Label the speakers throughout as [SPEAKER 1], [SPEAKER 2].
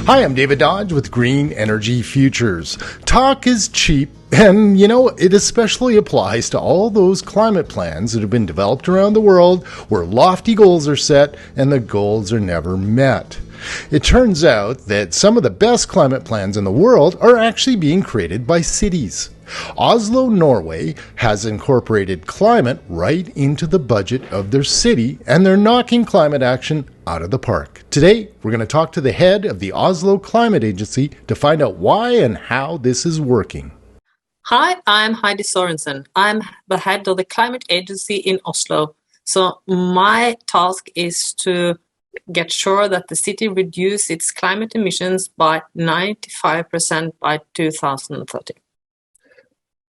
[SPEAKER 1] Hi, I'm David Dodge with Green Energy Futures. Talk is cheap, and it especially applies to all those climate plans that have been developed around the world where lofty goals are set and the goals are never met. It turns out that some of the best climate plans in the world are actually being created by cities. Oslo, Norway has incorporated climate right into the budget of their city, and they're knocking climate action out of the park. Today, we're going to talk to the head of the Oslo Climate Agency to find out why and how this is working.
[SPEAKER 2] Hi, I'm Heidi Sorensen. I'm the head of the Climate Agency in Oslo. So my task is to get sure that the city reduces its climate emissions by 95% by 2030.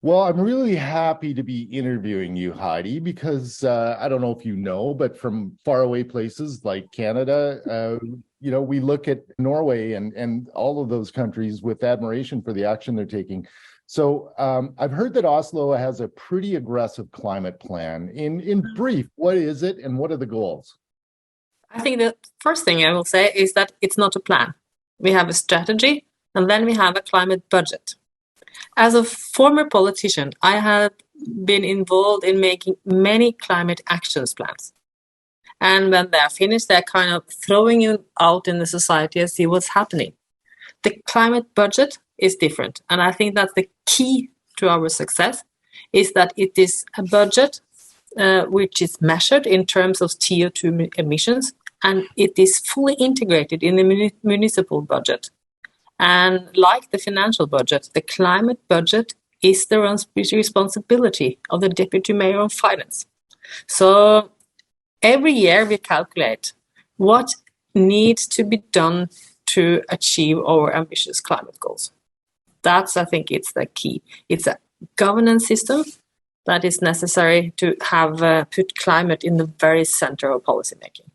[SPEAKER 1] Well, I'm really happy to be interviewing you, Heidi, because I don't know if you know, but from faraway places like Canada, we look at Norway and all of those countries with admiration for the action they're taking. So I've heard that Oslo has a pretty aggressive climate plan. In brief, what is it and what are the goals?
[SPEAKER 2] I think the first thing I will say is that it's not a plan. We have a strategy, and then we have a climate budget. As a former politician, I have been involved in making many climate actions plans. And when they're finished, they're kind of throwing it out in the society and see what's happening. The climate budget is different. And I think that the key to our success is that it is a budget which is measured in terms of CO2 emissions, and it is fully integrated in the municipal budget. And like the financial budget, the climate budget is the responsibility of the Deputy Mayor of Finance. So every year we calculate what needs to be done to achieve our ambitious climate goals. That's, I think, it's the key. It's a governance system that is necessary to have put climate in the very center of policymaking.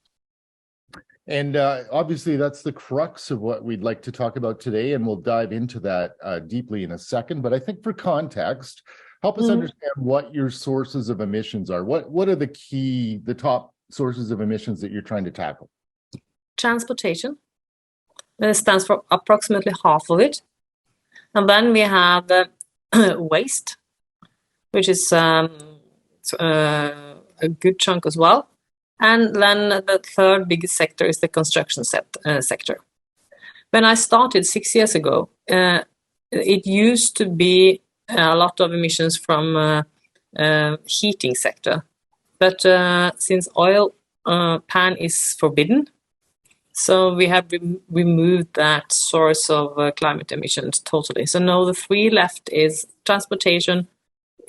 [SPEAKER 1] And obviously, that's the crux of what we'd like to talk about today, and we'll dive into that deeply in a second. But I think for context, help us understand what your sources of emissions are. What are the top sources of emissions that you're trying to tackle?
[SPEAKER 2] Transportation stands for approximately half of it. And then we have waste, which is a good chunk as well. And then the third biggest sector is the construction sector. When I started 6 years ago, it used to be a lot of emissions from heating sector. But since oil pan is forbidden, so we have removed that source of climate emissions totally. So now the three left is transportation,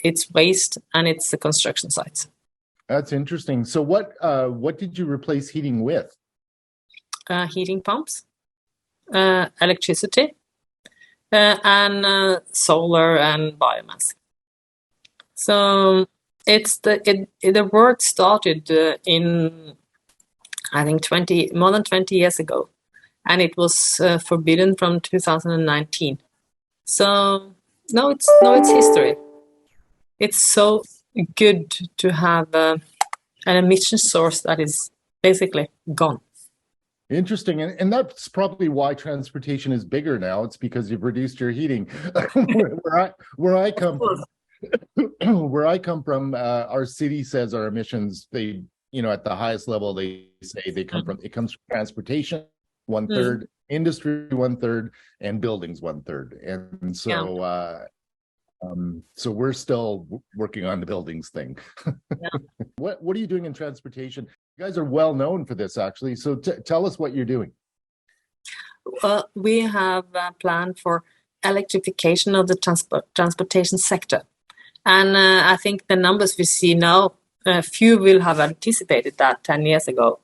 [SPEAKER 2] it's waste, and it's the construction sites.
[SPEAKER 1] That's interesting. So what did you replace heating with?
[SPEAKER 2] Heating pumps, electricity, and solar and biomass. So the work started in, I think, more than 20 years ago, and it was forbidden from 2019. So no, it's history. It's so good to have an emission source that is basically gone.
[SPEAKER 1] Interesting, and that's probably why transportation is bigger now. It's because you've reduced your heating. where I come from, our city says our emissions, they at the highest level, they say it comes from transportation 1/3, industry 1/3, and buildings 1/3, and so. So we're still working on the buildings thing.
[SPEAKER 2] Yeah.
[SPEAKER 1] What are you doing in transportation? You guys are well known for this, actually. So tell us what you're doing.
[SPEAKER 2] We have a plan for electrification of the transportation sector. And I think the numbers we see now, few will have anticipated that 10 years ago.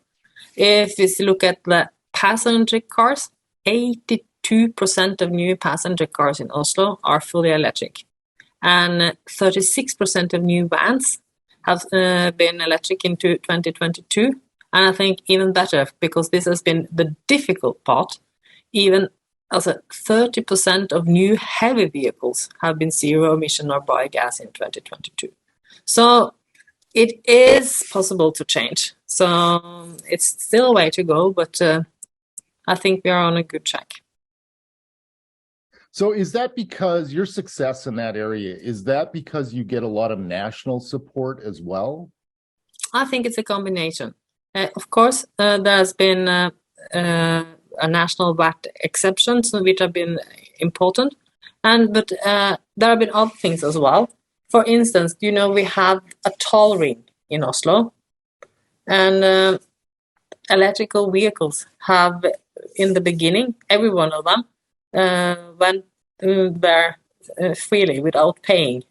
[SPEAKER 2] If we look at the passenger cars, 82% of new passenger cars in Oslo are fully electric. And 36% of new vans have been electric into 2022. And I think even better, because this has been the difficult part, even as 30% of new heavy vehicles have been zero emission or biogas in 2022. So it is possible to change. So it's still a way to go, but I think we are on a good track.
[SPEAKER 1] So is that because your success in that area, is that because you get a lot of national support as well?
[SPEAKER 2] I think it's a combination. Of course, there's been a national VAT exceptions which have been important, but there have been other things as well. For instance, we have a toll ring in Oslo, and electrical vehicles have, in the beginning, every one of them went there freely without paying.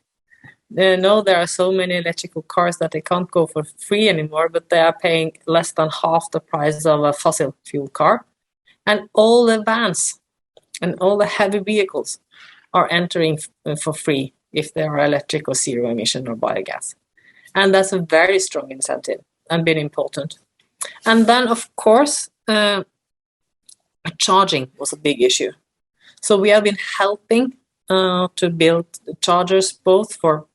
[SPEAKER 2] No, there are so many electrical cars that they can't go for free anymore, but they are paying less than half the price of a fossil fuel car. And all the vans and all the heavy vehicles are entering for free if they are electric or zero emission or biogas. And that's a very strong incentive and been important. And then, of course, charging was a big issue. So we have been helping to build chargers both for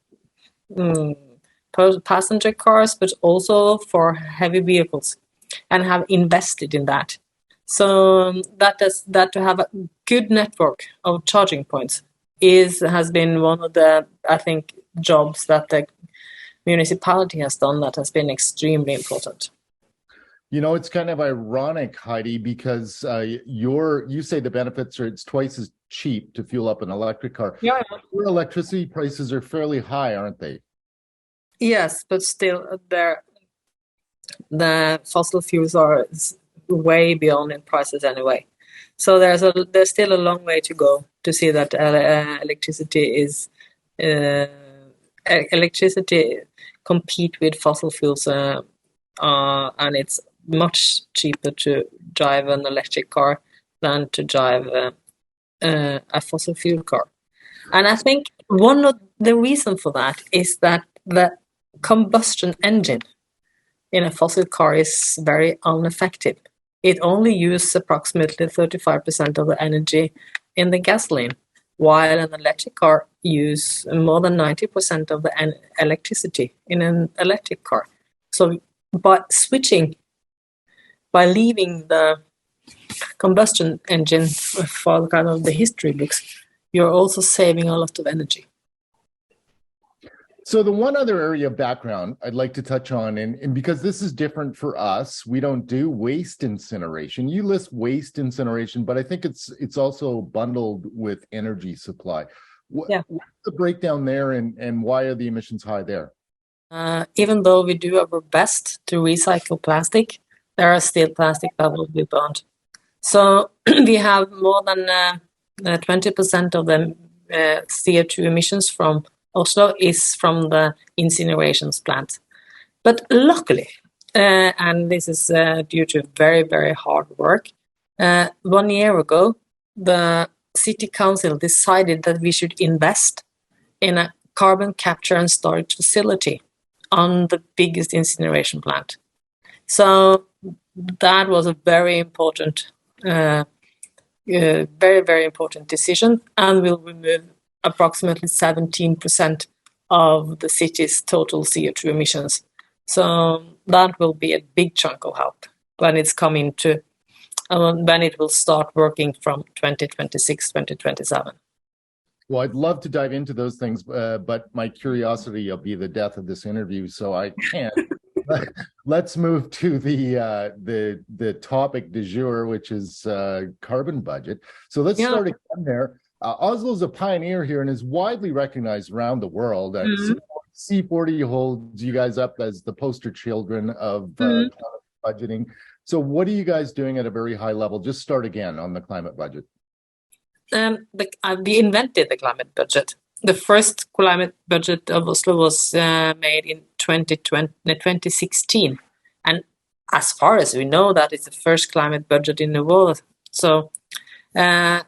[SPEAKER 2] passenger cars, but also for heavy vehicles, and have invested in that. So that to have a good network of charging points has been one of the, I think, jobs that the municipality has done that has been extremely important.
[SPEAKER 1] It's kind of ironic, Heidi, because you say the benefits are it's twice as cheap to fuel up an electric car.
[SPEAKER 2] Yeah.
[SPEAKER 1] Your electricity prices are fairly high, aren't they?
[SPEAKER 2] Yes, but still, the fossil fuels are way beyond in prices anyway. So there's still a long way to go to see that electricity compete with fossil fuels, and it's much cheaper to drive an electric car than to drive a fossil fuel car. And I think one of the reasons for that is that the combustion engine in a fossil car is very ineffective. It only uses approximately 35% of the energy in the gasoline, while an electric car uses more than 90% of the electricity in an electric car. So by leaving the combustion engine for kind of the history books, you're also saving a lot of energy.
[SPEAKER 1] So the one other area of background I'd like to touch on, and because this is different for us, we don't do waste incineration. You list waste incineration, but I think it's also bundled with energy supply. What's the breakdown there, and why are the emissions high there?
[SPEAKER 2] Even though we do our best to recycle plastic, there are still plastic that will be burned. So we have more than 20% of the CO2 emissions from Oslo is from the incineration plant. But luckily, and this is due to very, very hard work, 1 year ago, the city council decided that we should invest in a carbon capture and storage facility on the biggest incineration plant. So that was a very important, very, very important decision, and will remove approximately 17% of the city's total CO2 emissions. So that will be a big chunk of help when it's coming to when it will start working from 2026, 2027.
[SPEAKER 1] Well, I'd love to dive into those things, but my curiosity will be the death of this interview, so I can't. Let's move to the topic du jour, which is carbon budget. So let's start again there. Oslo's a pioneer here and is widely recognized around the world. C40 holds you guys up as the poster children of budgeting. So what are you guys doing at a very high level? Just start again on the climate budget.
[SPEAKER 2] We invented the climate budget. The first climate budget of Oslo was made in 2016. And as far as we know, that is the first climate budget in the world. So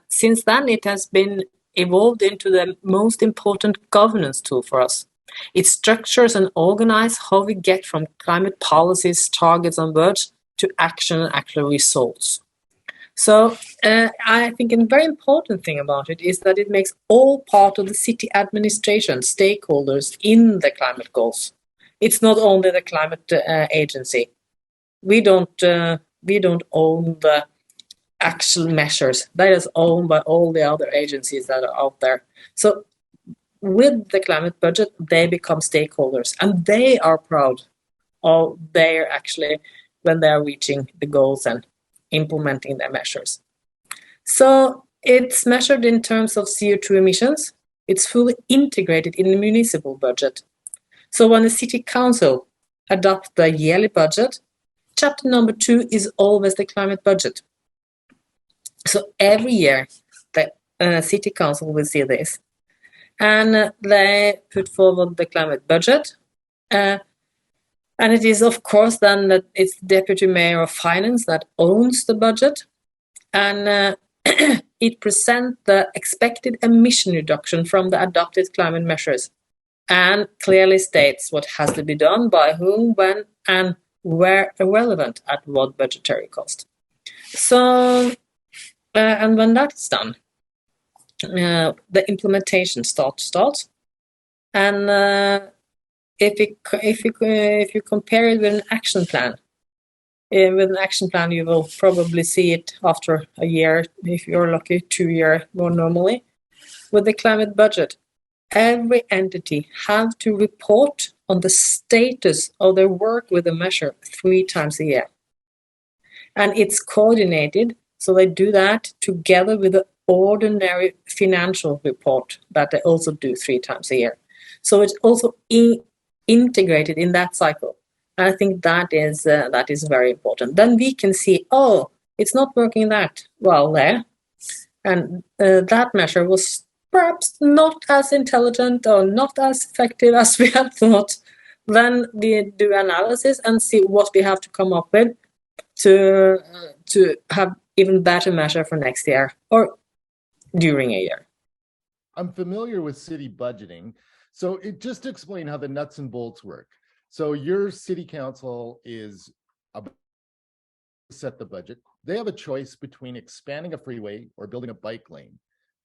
[SPEAKER 2] since then, it has been evolved into the most important governance tool for us. It structures and organizes how we get from climate policies, targets, and words to action and actual results. So I think a very important thing about it is that it makes all part of the city administration stakeholders in the climate goals. It's not only the climate agency. We don't own the actual measures. That is owned by all the other agencies that are out there. So with the climate budget, they become stakeholders, and they are proud of their actually when they are reaching the goals and implementing their measures. So it's measured in terms of CO2 emissions. It's fully integrated in the municipal budget. So when the city council adopts the yearly budget, chapter number 2 is always the climate budget. So every year, the city council will see this. And they put forward the climate budget. And it is, of course, then that it's Deputy Mayor of Finance that owns the budget. And it presents the expected emission reduction from the adopted climate measures and clearly states what has to be done by whom, when, and where relevant at what budgetary cost. So, and when that is done, the implementation starts. And if you compare it with an action plan, you will probably see it after a year, if you're lucky, 2 years more normally. With the climate budget, every entity have to report on the status of their work with the measure 3 times a year. And it's coordinated, so they do that together with the ordinary financial report that they also do 3 times a year. So it's also integrated in that cycle. And I think that is very important. Then we can see, oh, it's not working that well there. And that measure was perhaps not as intelligent or not as effective as we had thought. Then we do analysis and see what we have to come up with to have even better measure for next year or during a year.
[SPEAKER 1] I'm familiar with city budgeting. So just to explain how the nuts and bolts work. So your city council is about to set the budget. They have a choice between expanding a freeway or building a bike lane.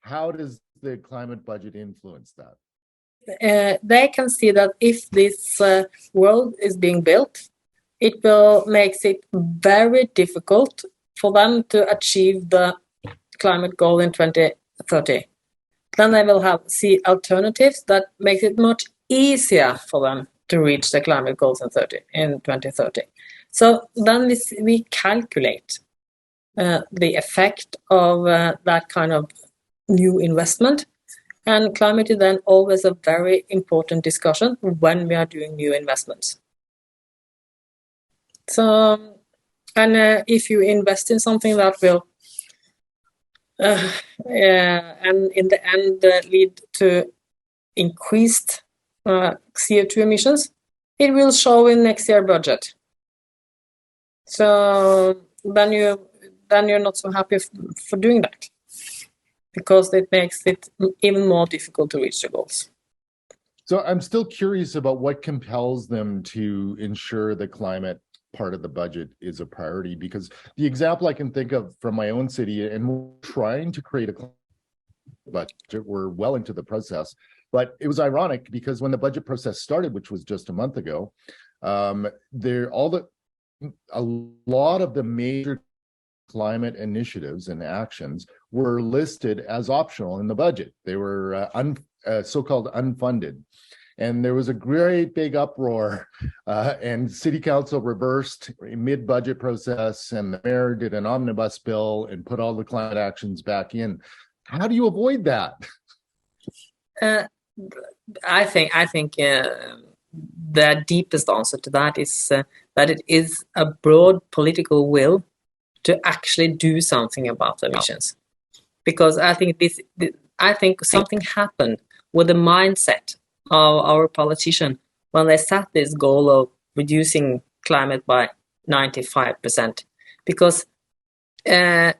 [SPEAKER 1] How does the climate budget influence that?
[SPEAKER 2] They can see that if this road is being built, it will makes it very difficult for them to achieve the climate goal in 2030. Then they will see alternatives that makes it much easier for them to reach the climate goals in 2030. So then we calculate the effect of that kind of new investment. And climate is then always a very important discussion when we are doing new investments. So, and if you invest in something that will and in the end lead to increased CO2 emissions, it will show in next year budget. So then you're not so happy for doing that, because it makes it even more difficult to reach the goals.
[SPEAKER 1] So I'm still curious about what compels them to ensure the climate part of the budget is a priority, because the example I can think of from my own city, and we're trying to create a budget, we're well into the process, but it was ironic because when the budget process started, which was just a month ago, a lot of the major climate initiatives and actions were listed as optional in the budget. They were so-called unfunded. And there was a great big uproar, and city council reversed mid-budget process, and the mayor did an omnibus bill and put all the climate actions back in. How do you avoid that?
[SPEAKER 2] I think the deepest answer to that is that it is a broad political will to actually do something about emissions, because I think something happened with the mindset of our politician when they set this goal of reducing climate by 95%, because it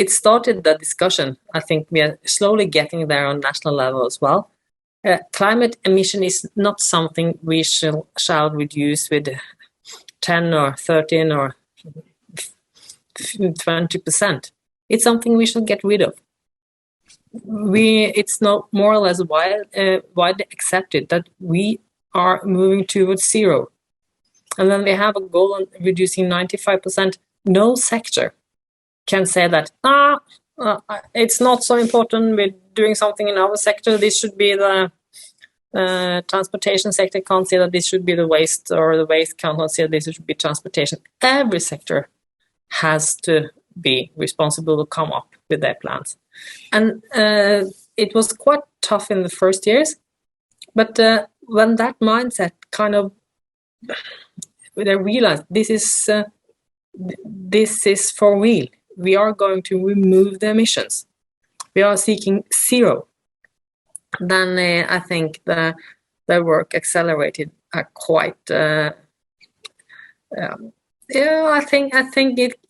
[SPEAKER 2] started the discussion. I think we are slowly getting there on national level as well. Climate emission is not something we shall reduce with 10 or 13 or 20%. It's something we should get rid of. It's not more or less widely accepted that we are moving towards zero. And when we have a goal on reducing 95%, no sector can say that it's not so important with doing something in our sector. This should be the transportation sector can't say that this should be the waste, or the waste cannot say this should be transportation. Every sector has to be responsible to come up with their plans. And it was quite tough in the first years, but when that mindset kind of, they realized this is for real. We are going to remove the emissions. We are seeking zero. Then I think the work accelerated quite. I think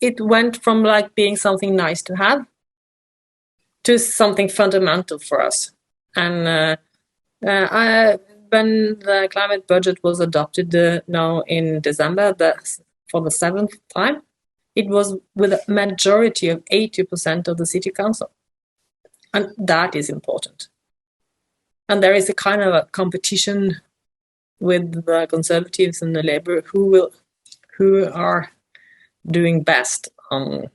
[SPEAKER 2] it went from like being something nice to have to something fundamental for us. And when the climate budget was adopted now in December, for the 7th time, it was with a majority of 80% of the city council. And that is important. And there is a kind of a competition with the Conservatives and the Labour who are doing best on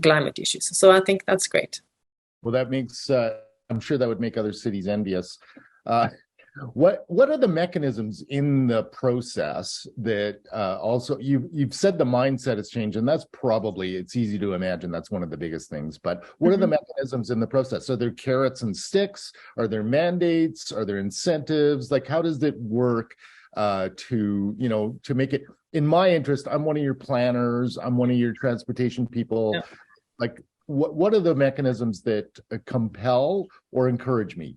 [SPEAKER 2] climate issues. So I think that's great.
[SPEAKER 1] Well, that makes, I'm sure that would make other cities envious. What are the mechanisms in the process that also, you've said the mindset has changed, and that's probably, it's easy to imagine that's one of the biggest things, but what are the mechanisms in the process? Are there carrots and sticks? Are there mandates? Are there incentives? Like, how does it work to make it in my interest? I'm one of your planners, I'm one of your transportation people. Yeah. Like, what are the mechanisms that compel or encourage me?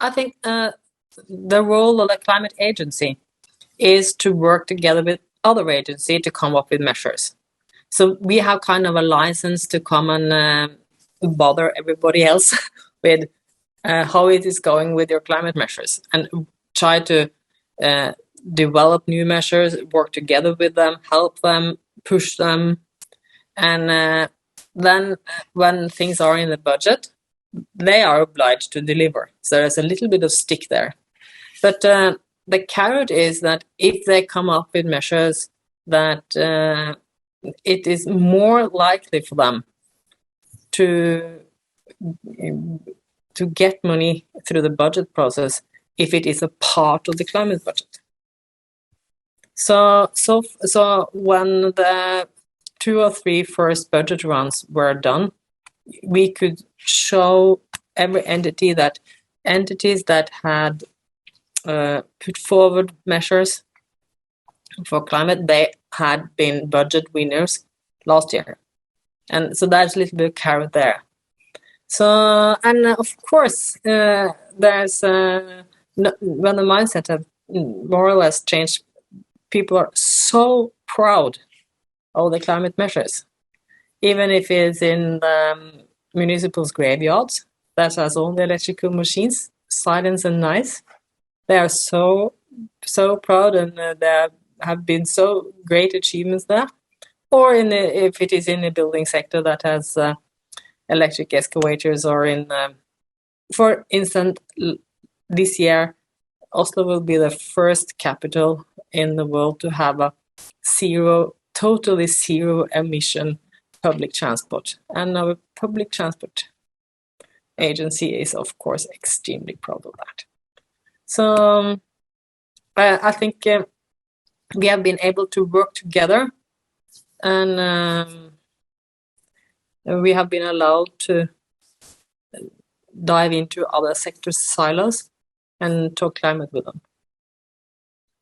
[SPEAKER 2] I think the role of the Climate Agency is to work together with other agencies to come up with measures. So we have kind of a license to come and bother everybody else with how it is going with your climate measures, and try to develop new measures, work together with them, help them, push them. And then when things are in the budget, they are obliged to deliver. So there's a little bit of stick there. But the carrot is that if they come up with measures that it is more likely for them to get money through the budget process if it is a part of the climate budget. So when the 2 or 3 first budget rounds were done, we could show every entities that had put forward measures for climate, they had been budget winners last year. And so that's a little bit of carrot there. So, and of course, there's, when the mindset have more or less changed, people are so proud of the climate measures. Even if it's in the municipal's graveyards that has all the electrical machines, silent and nice, they are so proud, and there have been so great achievements there. Or if it is in the building sector that has electric excavators, or in, for instance, this year, Oslo will be the first capital in the world to have a totally zero emission public transport. And our public transport agency is, of course, extremely proud of that. So I think we have been able to work together, and we have been allowed to dive into other sectors' silos and talk climate with them.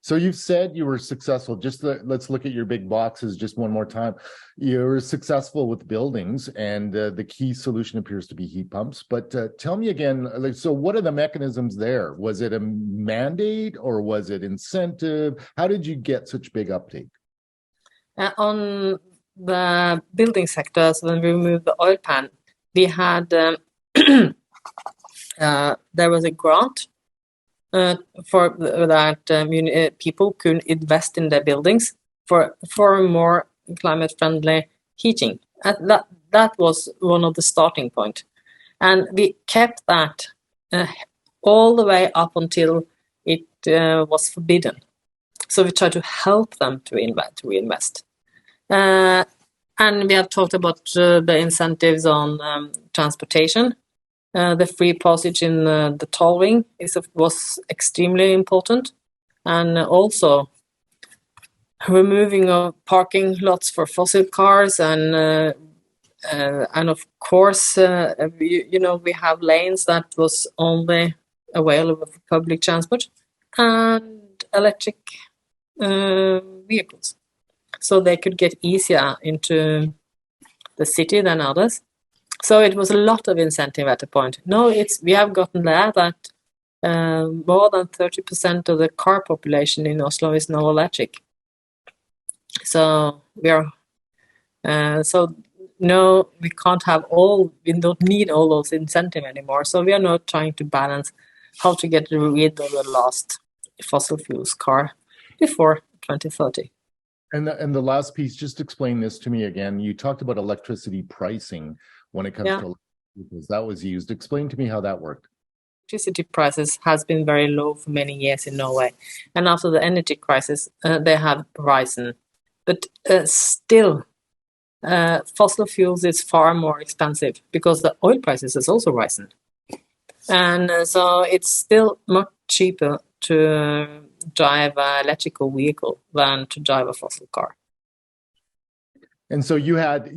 [SPEAKER 1] So you've said you were successful. Let's look at your big boxes just one more time. You were successful with buildings, and the key solution appears to be heat pumps. But tell me again, so what are the mechanisms there? Was it a mandate, or was it incentive? How did you get such big uptake?
[SPEAKER 2] On the building sector, so when we removed the oil pan, we had there was a grant for that people could invest in their buildings for more climate-friendly heating. That was one of the starting point, and we kept that all the way up until it was forbidden. So we tried to help them to invest. And And we have talked about the incentives on transportation. The free passage in the tolling was extremely important. And also removing of parking lots for fossil cars and of course, we have lanes that was only available for public transport and electric vehicles. So they could get easier into the city than others. So it was a lot of incentive at the point. No, we have gotten there that more than 30% of the car population in Oslo is now electric. So no, we can't have we don't need all those incentives anymore. So we are now trying to balance how to get rid of the last fossil fuels car before 2030.
[SPEAKER 1] And the last piece, just explain this to me again. You talked about electricity pricing when it comes to electric vehicles. That was used. Explain to me how that worked.
[SPEAKER 2] Electricity prices has been very low for many years in Norway. And after the energy crisis, they have risen. But still, fossil fuels is far more expensive because the oil prices has also risen. And so it's still much cheaper to drive an electrical vehicle than to drive a fossil car.
[SPEAKER 1] And so you had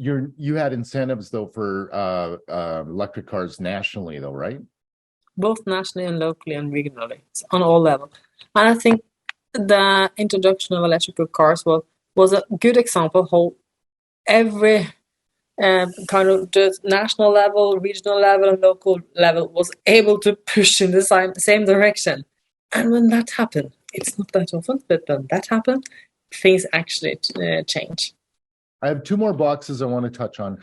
[SPEAKER 1] incentives though for electric cars nationally though, right?
[SPEAKER 2] Both nationally and locally and regionally, on all levels. And I think the introduction of electrical cars was a good example how every kind of the national level, regional level, and local level was able to push in the same direction. And when that happened, it's not that often, but when that happened, things actually change.
[SPEAKER 1] I have two more boxes I want to touch on.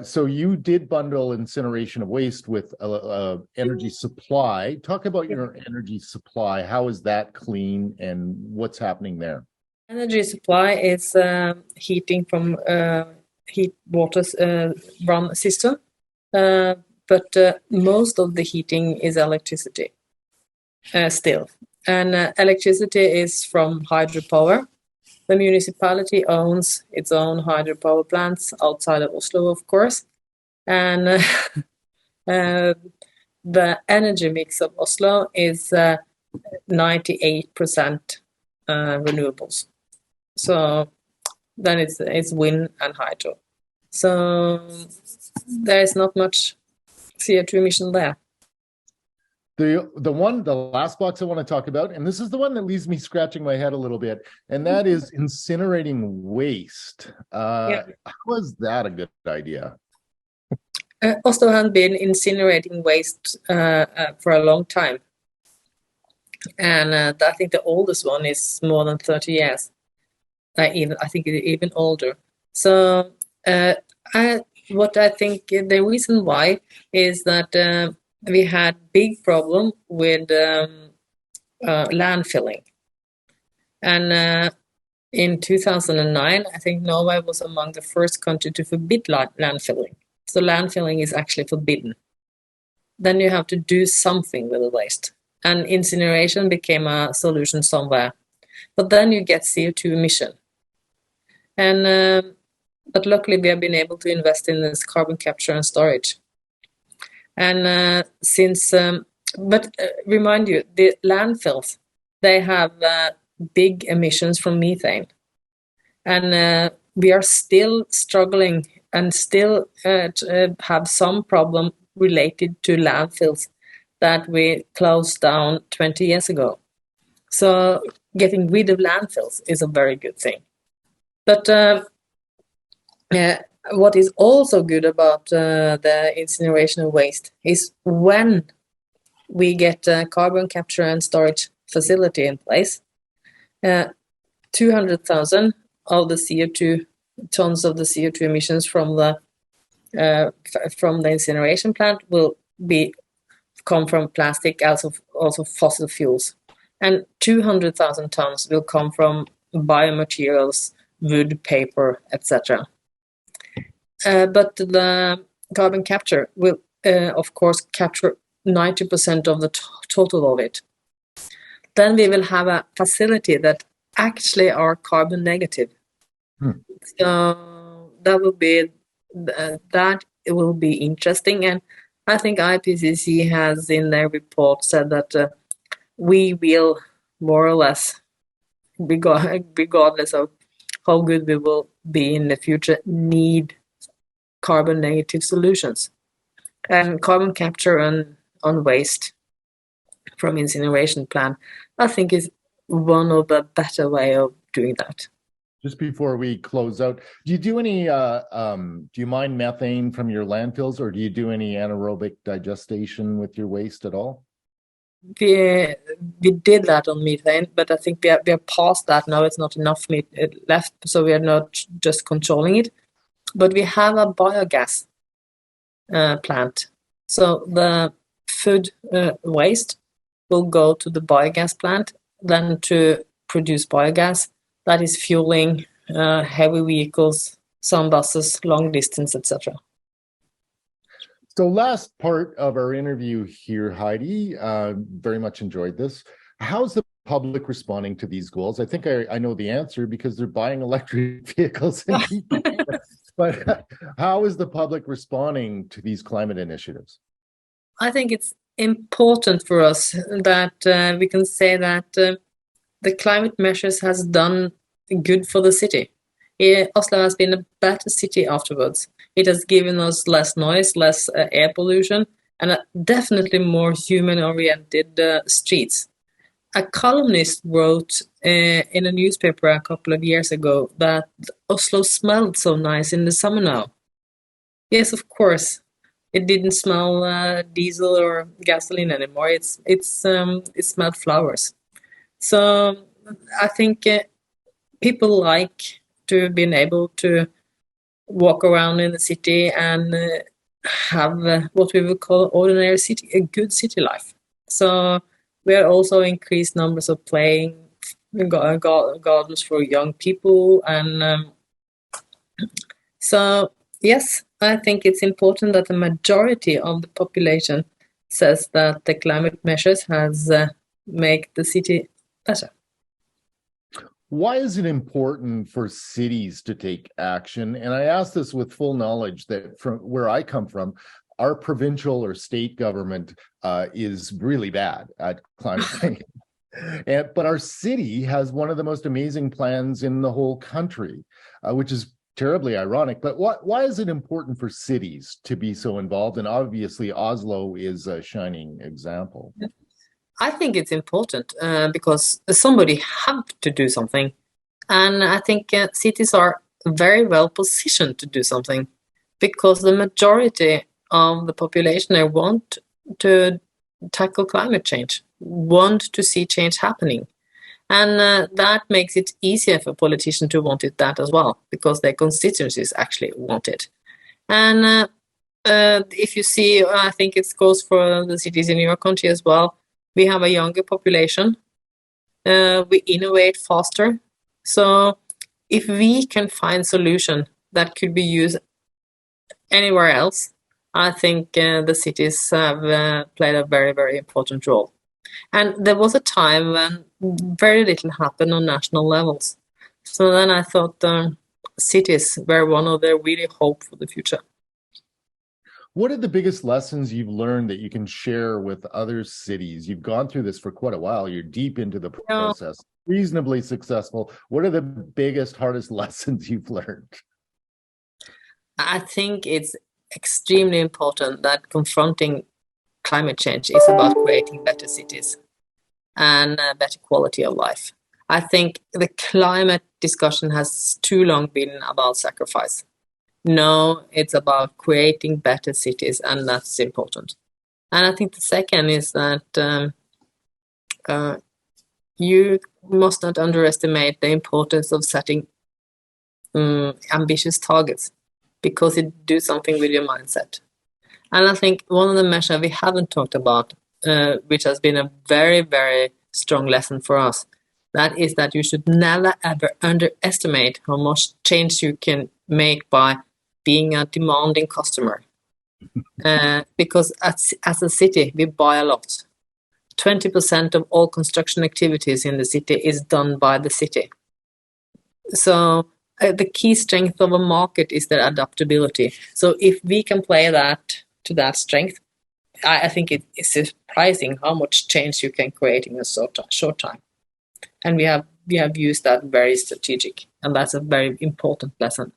[SPEAKER 1] So you did bundle incineration of waste with energy supply. Talk about your energy supply. How is that clean and what's happening there?
[SPEAKER 2] Energy supply is heating from heat waters run system, but most of the heating is electricity still. And electricity is from hydropower. The municipality owns its own hydropower plants outside of Oslo, of course. And the energy mix of Oslo is 98% renewables. So then it's wind and hydro. So there is not much CO2 emission there.
[SPEAKER 1] The last box I want to talk about, and this is the one that leaves me scratching my head a little bit, and that is incinerating waste. How is that a good idea?
[SPEAKER 2] Oslo has been incinerating waste for a long time. And I think the oldest one is more than 30 years. I think even older. So what I think the reason why is that we had big problem with landfilling. And in 2009, I think Norway was among the first country to forbid landfilling. So landfilling is actually forbidden. Then you have to do something with the waste. And incineration became a solution somewhere. But then you get CO2 emission. And but luckily we have been able to invest in this carbon capture and storage. And remind you, the landfills, they have big emissions from methane. And we are still struggling and still have some problem related to landfills that we closed down 20 years ago. So getting rid of landfills is a very good thing. But what is also good about the incineration of waste is when we get a carbon capture and storage facility in place, 200,000 of the CO2 tons of the CO2 emissions from the incineration plant will come from plastic, also fossil fuels, and 200,000 tons will come from biomaterials, wood, paper, etc. But the carbon capture will, of course, capture 90% of the total of it. Then we will have a facility that actually are carbon negative. So it will be interesting. And I think IPCC has in their report said that we will more or less, regardless of how good we will be in the future, need carbon negative solutions. And carbon capture on waste from incineration plant, I think, is one of the better way of doing that.
[SPEAKER 1] Just before we close out, do you do any, do you mine methane from your landfills, or do you do any anaerobic digestion with your waste at all?
[SPEAKER 2] We did that on methane, but I think we are past that now. It's not enough meat left, so we are not just controlling it. But we have a biogas plant. So the food waste will go to the biogas plant, then to produce biogas that is fueling heavy vehicles, some buses, long distance, etc.
[SPEAKER 1] So last part of our interview here, Heidi, very much enjoyed this. How's the public responding to these goals? I think I know the answer because they're buying electric vehicles. But how is the public responding to these climate initiatives?
[SPEAKER 2] I think it's important for us that we can say that the climate measures has done good for the city. Oslo has been a better city afterwards. It has given us less noise, less air pollution, and definitely more human-oriented streets. A columnist wrote in a newspaper a couple of years ago that Oslo smelled so nice in the summer now. Yes, of course. It didn't smell diesel or gasoline anymore. It smelled flowers. So I think people like to be able to walk around in the city and have what we would call ordinary city, a good city life. So we are also increased numbers of playing gardens for young people, and so yes, I think it's important that the majority of the population says that the climate measures has make the city better.
[SPEAKER 1] Why is it important for cities to take action? And I ask this with full knowledge that from where I come from, our provincial or state government is really bad at climate change. But our city has one of the most amazing plans in the whole country, which is terribly ironic. But why is it important for cities to be so involved? And obviously, Oslo is a shining example.
[SPEAKER 2] I think it's important because somebody have to do something. And I think cities are very well positioned to do something because the majority of the population want to tackle climate change, want to see change happening. And that makes it easier for politicians to want it that as well, because their constituencies actually want it. And if you see, I think it goes for the cities in your country as well, we have a younger population. We innovate faster. So if we can find solution that could be used anywhere else, I think the cities have played a very, very important role. And there was a time when very little happened on national levels. So then I thought cities were one of the really hope for the future.
[SPEAKER 1] What are the biggest lessons you've learned that you can share with other cities? You've gone through this for quite a while. You're deep into the process, reasonably successful. What are the biggest, hardest lessons you've learned?
[SPEAKER 2] I think it's extremely important that confronting climate change is about creating better cities and better quality of life. I think the climate discussion has too long been about sacrifice. No, it's about creating better cities, and that's important. And I think the second is that you must not underestimate the importance of setting ambitious targets, because it do something with your mindset. And I think one of the measures we haven't talked about, which has been a very, very strong lesson for us, that is that you should never, ever underestimate how much change you can make by being a demanding customer. Because as a city, we buy a lot. 20% of all construction activities in the city is done by the city. So the key strength of a market is their adaptability. So if we can play that to that strength, I think it is surprising how much change you can create in a short time. And we have used that very strategic, and that's a very important lesson.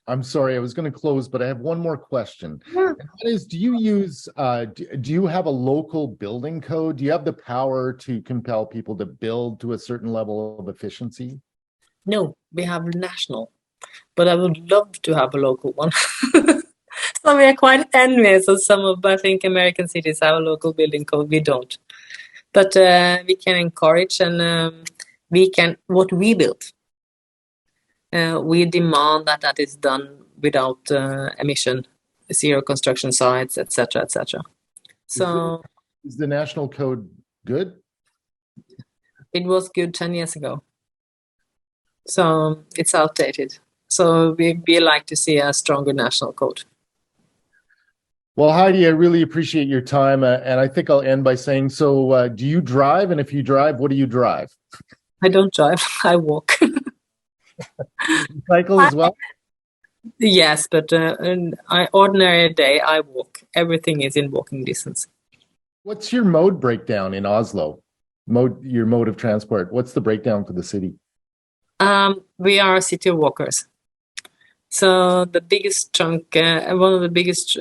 [SPEAKER 1] I'm sorry, I was going to close, but I have one more question.
[SPEAKER 2] Yeah.
[SPEAKER 1] And that is, do you have a local building code? Do you have the power to compel people to build to a certain level of efficiency?
[SPEAKER 2] No, we have national, but I would love to have a local one. So we are quite envious of some of, I think, American cities have a local building code. We don't. But we can encourage, and what we build, we demand that is done without emission, zero construction sites, etc., etc. So
[SPEAKER 1] is the national code good?
[SPEAKER 2] It was good 10 years ago. So it's outdated. So we like to see a stronger national code.
[SPEAKER 1] Well, Heidi, I really appreciate your time. And I think I'll end by saying, so do you drive? And if you drive, what do you drive?
[SPEAKER 2] I don't drive. I walk.
[SPEAKER 1] Cycle as well?
[SPEAKER 2] Yes, but ordinary day, I walk. Everything is in walking distance.
[SPEAKER 1] What's your mode breakdown in Oslo? Your mode of transport. What's the breakdown for the city?
[SPEAKER 2] We are city walkers. So the biggest chunk, one of the biggest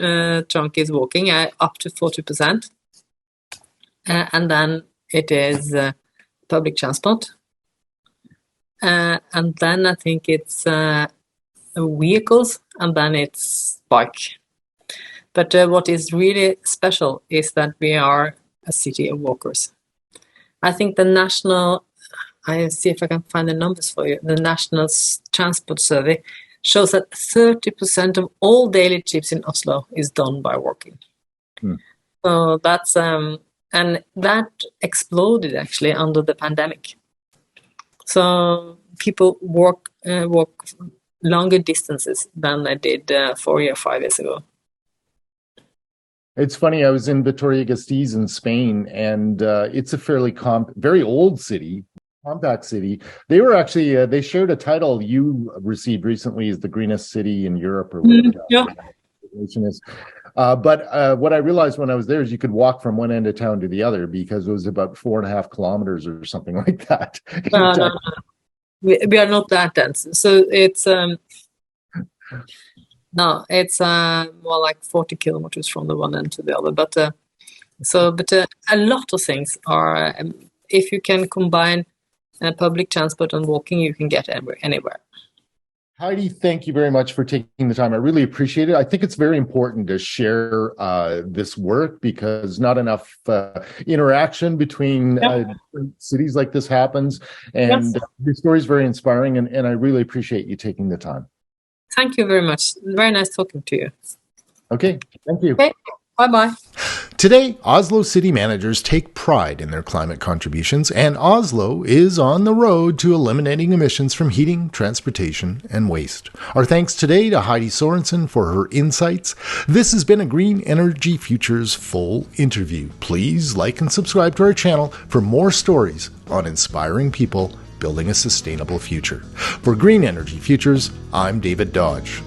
[SPEAKER 2] chunk is walking, up to 40%. And then it is public transport. And then I think it's vehicles, and then it's bike. But what is really special is that we are a city of walkers. I think I see if I can find the numbers for you. The National Transport Survey shows that 30% of all daily trips in Oslo is done by walking. So that's and that exploded actually under the pandemic. So people walk longer distances than they did 4 or 5 years ago.
[SPEAKER 1] It's funny, I was in Vitoria-Gasteiz in Spain, and it's a fairly very old city, compact city. They were actually, they shared a title you received recently as the greenest city in Europe, or whatever.
[SPEAKER 2] Yeah.
[SPEAKER 1] But what I realized when I was there is you could walk from one end of town to the other, because it was about 4.5 kilometers or something like that.
[SPEAKER 2] No. We are not that dense. So it's it's more like 40 kilometers from the one end to the other. But a lot of things are, if you can combine public transport and walking, you can get anywhere.
[SPEAKER 1] Heidi, thank you very much for taking the time. I really appreciate it. I think it's very important to share this work, because not enough interaction between cities like this happens. And your story is very inspiring, and I really appreciate you taking the time.
[SPEAKER 2] Thank you very much. Very nice talking to you.
[SPEAKER 1] Okay, thank you.
[SPEAKER 2] Okay. Bye-bye.
[SPEAKER 1] Today, Oslo city managers take pride in their climate contributions, and Oslo is on the road to eliminating emissions from heating, transportation, and waste. Our thanks today to Heidi Sorensen for her insights. This has been a Green Energy Futures full interview. Please like and subscribe to our channel for more stories on inspiring people building a sustainable future. For Green Energy Futures, I'm David Dodge.